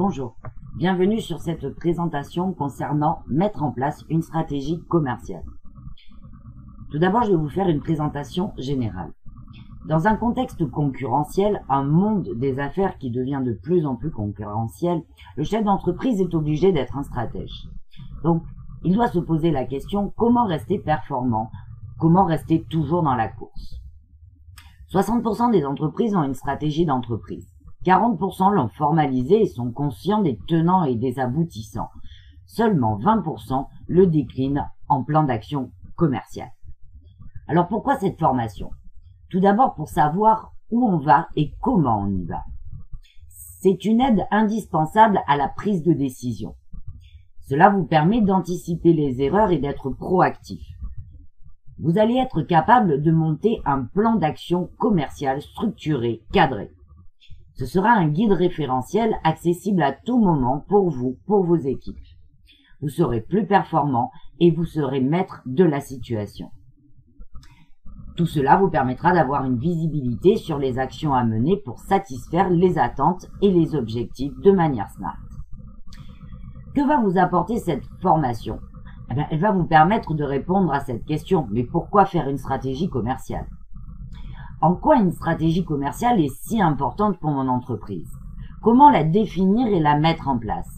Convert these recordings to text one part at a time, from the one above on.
Bonjour, bienvenue sur cette présentation concernant mettre en place une stratégie commerciale. Tout d'abord, je vais vous faire une présentation générale. Dans un contexte concurrentiel, un monde des affaires qui devient de plus en plus concurrentiel, le chef d'entreprise est obligé d'être un stratège. Donc, il doit se poser la question comment rester performant, comment rester toujours dans la course. 60% des entreprises ont une stratégie d'entreprise. 40% l'ont formalisée et sont conscients des tenants et des aboutissants. Seulement 20% le déclinent en plan d'action commercial. Alors pourquoi cette formation? Tout d'abord pour savoir où on va et comment on y va. C'est une aide indispensable à la prise de décision. Cela vous permet d'anticiper les erreurs et d'être proactif. Vous allez être capable de monter un plan d'action commercial structuré, cadré. Ce sera un guide référentiel accessible à tout moment pour vous, pour vos équipes. Vous serez plus performant et vous serez maître de la situation. Tout cela vous permettra d'avoir une visibilité sur les actions à mener pour satisfaire les attentes et les objectifs de manière smart. Que va vous apporter cette formation? Elle va vous permettre de répondre à cette question. Mais pourquoi faire une stratégie commerciale? En quoi une stratégie commerciale est si importante pour mon entreprise? Comment la définir et la mettre en place?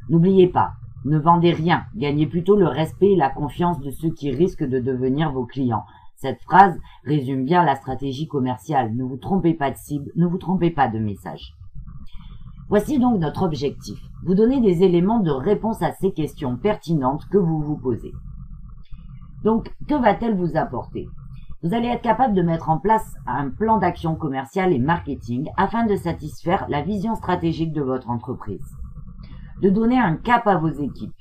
N'oubliez pas, ne vendez rien, gagnez plutôt le respect et la confiance de ceux qui risquent de devenir vos clients. Cette phrase résume bien la stratégie commerciale. Ne vous trompez pas de cible, ne vous trompez pas de message. Voici donc notre objectif, vous donner des éléments de réponse à ces questions pertinentes que vous vous posez. Donc, que va-t-elle vous apporter? Vous allez être capable de mettre en place un plan d'action commerciale et marketing afin de satisfaire la vision stratégique de votre entreprise, de donner un cap à vos équipes,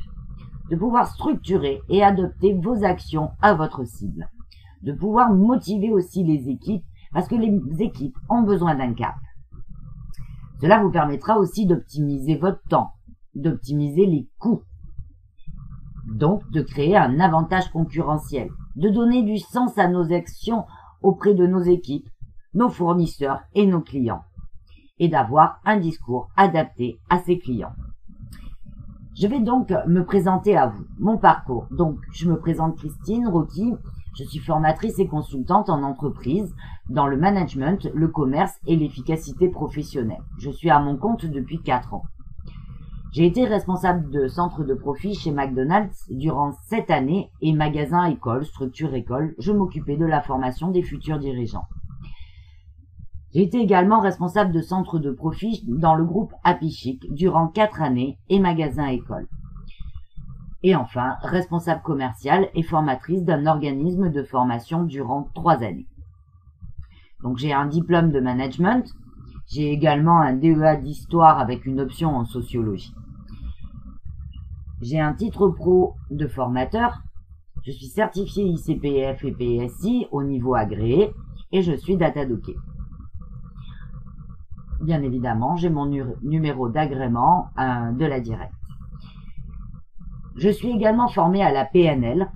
de pouvoir structurer et adopter vos actions à votre cible, de pouvoir motiver aussi les équipes parce que les équipes ont besoin d'un cap. Cela vous permettra aussi d'optimiser votre temps, d'optimiser les coûts, donc de créer un avantage concurrentiel, de donner du sens à nos actions auprès de nos équipes, nos fournisseurs et nos clients, et d'avoir un discours adapté à ces clients. Je vais donc me présenter à vous, mon parcours. Donc, je me présente Christine Rocky, je suis formatrice et consultante en entreprise, dans le management, le commerce et l'efficacité professionnelle. Je suis à mon compte depuis 4 ans. J'ai été responsable de centre de profit chez McDonald's durant 7 années et magasin école, structure école, je m'occupais de la formation des futurs dirigeants. J'ai été également responsable de centre de profit dans le groupe Happy Chic durant 4 années et magasin école. Et enfin, responsable commerciale et formatrice d'un organisme de formation durant 3 années. Donc j'ai un diplôme de management, j'ai également un DEA d'histoire avec une option en sociologie. J'ai un titre pro de formateur, je suis certifié ICPF et PSI au niveau agréé et je suis datadocké. Bien évidemment, j'ai mon numéro d'agrément de la directe. Je suis également formé à la PNL,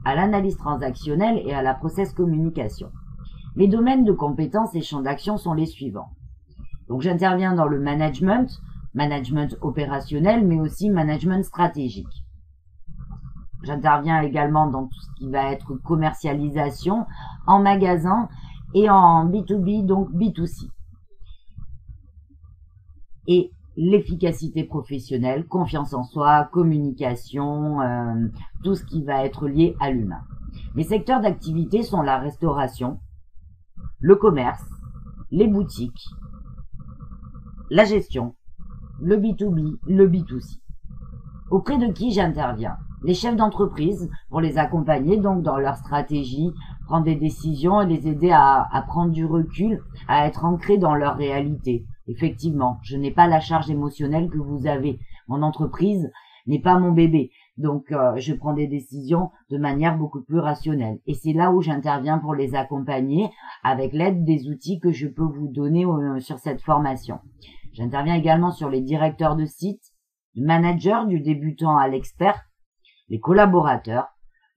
à l'analyse transactionnelle et à la process communication. Mes domaines de compétences et champs d'action sont les suivants. Donc j'interviens dans le management opérationnel, mais aussi management stratégique. J'interviens également dans tout ce qui va être commercialisation en magasin et en B2B, donc B2C. Et l'efficacité professionnelle, confiance en soi, communication, tout ce qui va être lié à l'humain. Mes secteurs d'activité sont la restauration, le commerce, les boutiques, la gestion, le B2B, le B2C. Auprès de qui j'interviens? Les chefs d'entreprise pour les accompagner donc dans leur stratégie, prendre des décisions et les aider à prendre du recul, à être ancrés dans leur réalité. Effectivement, je n'ai pas la charge émotionnelle que vous avez. Mon entreprise n'est pas mon bébé. Donc, je prends des décisions de manière beaucoup plus rationnelle. Et c'est là où j'interviens pour les accompagner avec l'aide des outils que je peux vous donner sur cette formation. J'interviens également sur les directeurs de site, du manager, du débutant à l'expert, les collaborateurs,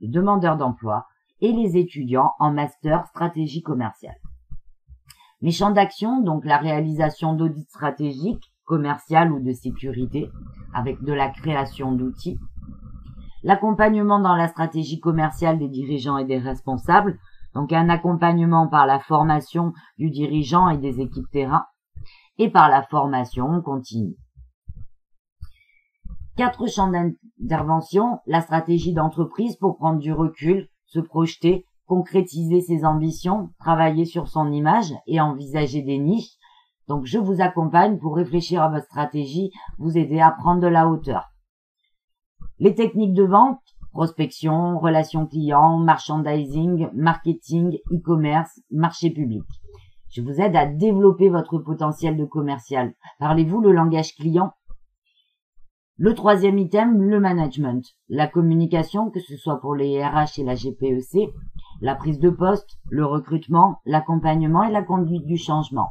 les demandeurs d'emploi et les étudiants en master stratégie commerciale. Mes champs d'action, donc la réalisation d'audits stratégiques, commerciale ou de sécurité, avec de la création d'outils. L'accompagnement dans la stratégie commerciale des dirigeants et des responsables, donc un accompagnement par la formation du dirigeant et des équipes terrain, et par la formation continue. 4 champs d'intervention, la stratégie d'entreprise pour prendre du recul, se projeter, concrétiser ses ambitions, travailler sur son image et envisager des niches. Donc je vous accompagne pour réfléchir à votre stratégie, vous aider à prendre de la hauteur. Les techniques de vente, prospection, relations clients, merchandising, marketing, e-commerce, marché public. Je vous aide à développer votre potentiel de commercial. Parlez-vous le langage client? Le 3e item, le management. La communication, que ce soit pour les RH et la GPEC, la prise de poste, le recrutement, l'accompagnement et la conduite du changement.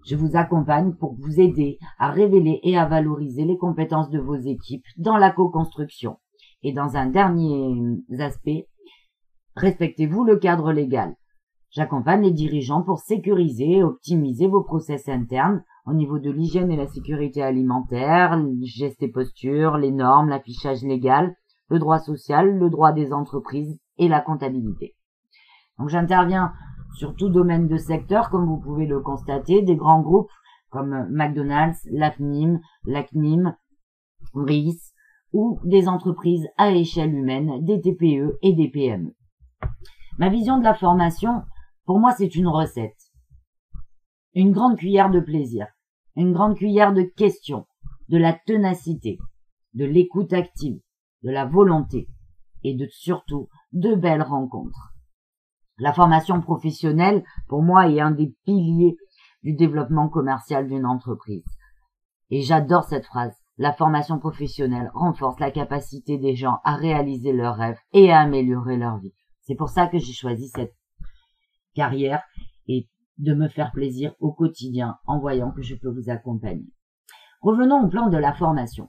Je vous accompagne pour vous aider à révéler et à valoriser les compétences de vos équipes dans la co-construction. Et dans un dernier aspect, respectez-vous le cadre légal. J'accompagne les dirigeants pour sécuriser et optimiser vos process internes au niveau de l'hygiène et la sécurité alimentaire, les gestes et postures, les normes, l'affichage légal, le droit social, le droit des entreprises et la comptabilité. Donc j'interviens sur tout domaine de secteur, comme vous pouvez le constater, des grands groupes comme McDonald's, l'AFNIM, l'ACNIM, RIS, ou des entreprises à échelle humaine, des TPE et des PME. Ma vision de la formation, pour moi, c'est une recette. Une grande cuillère de plaisir, une grande cuillère de questions, de la ténacité, de l'écoute active, de la volonté et surtout de belles rencontres. La formation professionnelle, pour moi, est un des piliers du développement commercial d'une entreprise. Et j'adore cette phrase. La formation professionnelle renforce la capacité des gens à réaliser leurs rêves et à améliorer leur vie. C'est pour ça que j'ai choisi cette carrière et de me faire plaisir au quotidien en voyant que je peux vous accompagner. Revenons au plan de la formation.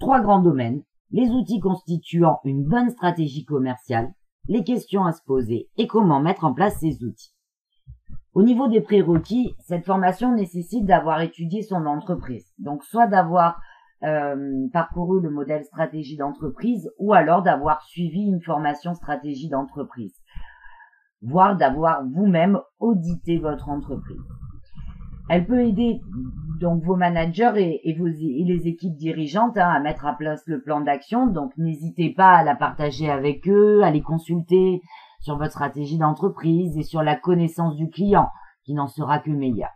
3 grands domaines, les outils constituant une bonne stratégie commerciale, les questions à se poser et comment mettre en place ces outils. Au niveau des prérequis, cette formation nécessite d'avoir étudié son entreprise. Donc soit d'avoir parcouru le modèle stratégie d'entreprise ou alors d'avoir suivi une formation stratégie d'entreprise, voire d'avoir vous-même audité votre entreprise. Elle peut aider donc vos managers et les équipes dirigeantes à mettre à place le plan d'action. Donc n'hésitez pas à la partager avec eux, à les consulter sur votre stratégie d'entreprise et sur la connaissance du client qui n'en sera que meilleure.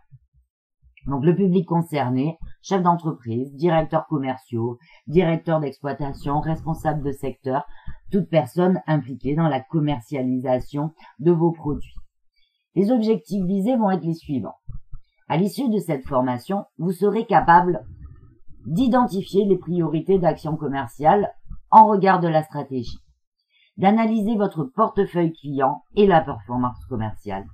Donc le public concerné, chef d'entreprise, directeurs commerciaux, directeurs d'exploitation, responsables de secteur, toute personne impliquée dans la commercialisation de vos produits. Les objectifs visés vont être les suivants. À l'issue de cette formation, vous serez capable d'identifier les priorités d'action commerciale en regard de la stratégie, d'analyser votre portefeuille client et la performance commerciale,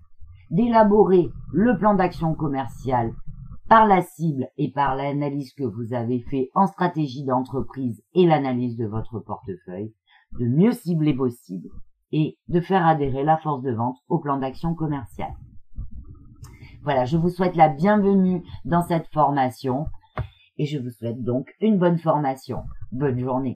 d'élaborer le plan d'action commercial par la cible et par l'analyse que vous avez fait en stratégie d'entreprise et l'analyse de votre portefeuille, de mieux cibler vos cibles et de faire adhérer la force de vente au plan d'action commercial. Voilà, je vous souhaite la bienvenue dans cette formation et je vous souhaite donc une bonne formation. Bonne journée.